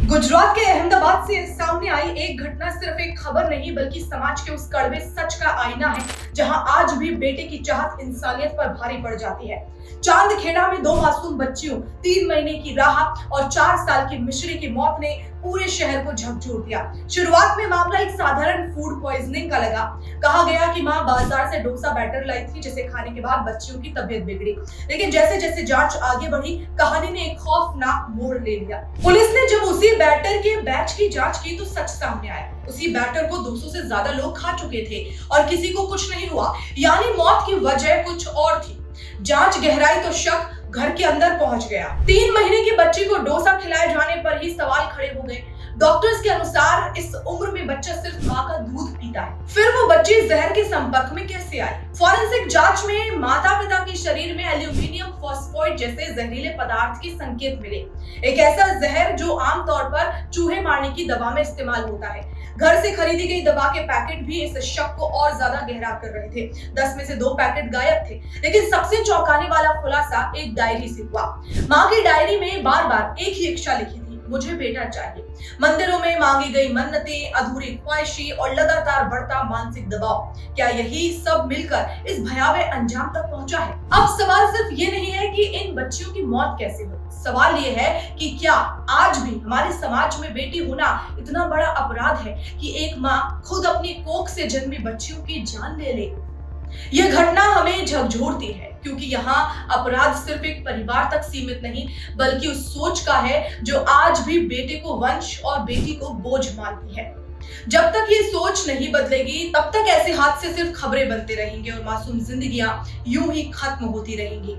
गुजरात के अहमदाबाद से सामने आई एक घटना सिर्फ एक खबर नहीं बल्कि समाज के उस कड़वे सच का आईना है जहां आज भी बेटे की चाहत इंसानियत पर भारी पड़ जाती है। चांदखेड़ा में दो मासूम बच्चियों 3 महीने की राह और 4 साल की मिश्री की मौत ने पूरे शहर को झकझोर दिया। शुरुआत में मामला एक साधारण फूड पॉइजनिंग का लगा। कहा गया कि मां बाजार से डोसा बैटर लाई थी जिसे खाने के बाद बच्चियों की तबीयत बिगड़ी, लेकिन जैसे जैसे जांच आगे बढ़ी कहानी ने एक खौफनाक मोड़ ले लिया। पुलिस ने जब उसी बैटर के बैच की जांच की तो सच सामने आया। उसी बैटर को 200 से ज्यादा लोग खा चुके थे और किसी को कुछ नहीं हुआ, यानी मौत की वजह कुछ और थी। जांच गहराई तो शक घर के अंदर पहुंच गया। 3 महीने की बच्ची को डोसा खिलाए जाने पर ही सवाल खड़े हो गए। डॉक्टर्स के अनुसार इस उम्र में बच्चा सिर्फ मां का दूध पीता है, फिर वो बच्ची जहर के संपर्क में कैसे आई? फॉरेंसिक जांच में माता पिता के शरीर में एल्यूमिनियम फॉस्फोइड जैसे जहरीले पदार्थ के संकेत मिले। एक ऐसा जहर जो आमतौर पर चूहे मारने की दवा में इस्तेमाल होता है। घर से खरीदी गई दवा के पैकेट भी इस शक को और ज्यादा गहरा कर रहे थे। 10 में से 2 पैकेट गायब थे, लेकिन सबसे चौंकाने वाला खुलासा एक डायरी से हुआ। मां की डायरी में बार बार एक ही इच्छा लिखी थी, मुझे बेटा चाहिए। मंदिरों में मांगी गई मन्नतें, अधूरी ख्वाहिशें और लगातार बढ़ता मानसिक दबाव, क्या यही सब मिलकर इस भयावह अंजाम तक पहुंचा है? अब सवाल सिर्फ ये नहीं है कि इन बच्चियों की मौत कैसे हुई, सवाल ये है कि क्या आज भी हमारे समाज में बेटी होना इतना बड़ा अपराध है कि एक माँ खुद अपनी कोख से जन्मी बच्चियों की जान ले ले? यह घटना हमें झकझोरती है क्योंकि यहाँ अपराध सिर्फ एक परिवार तक सीमित नहीं बल्कि उस सोच का है जो आज भी बेटे को वंश और बेटी को बोझ मानती है। जब तक ये सोच नहीं बदलेगी तब तक ऐसे हादसे सिर्फ खबरें बनते रहेंगे और मासूम जिंदगियां यूं ही खत्म होती रहेंगी।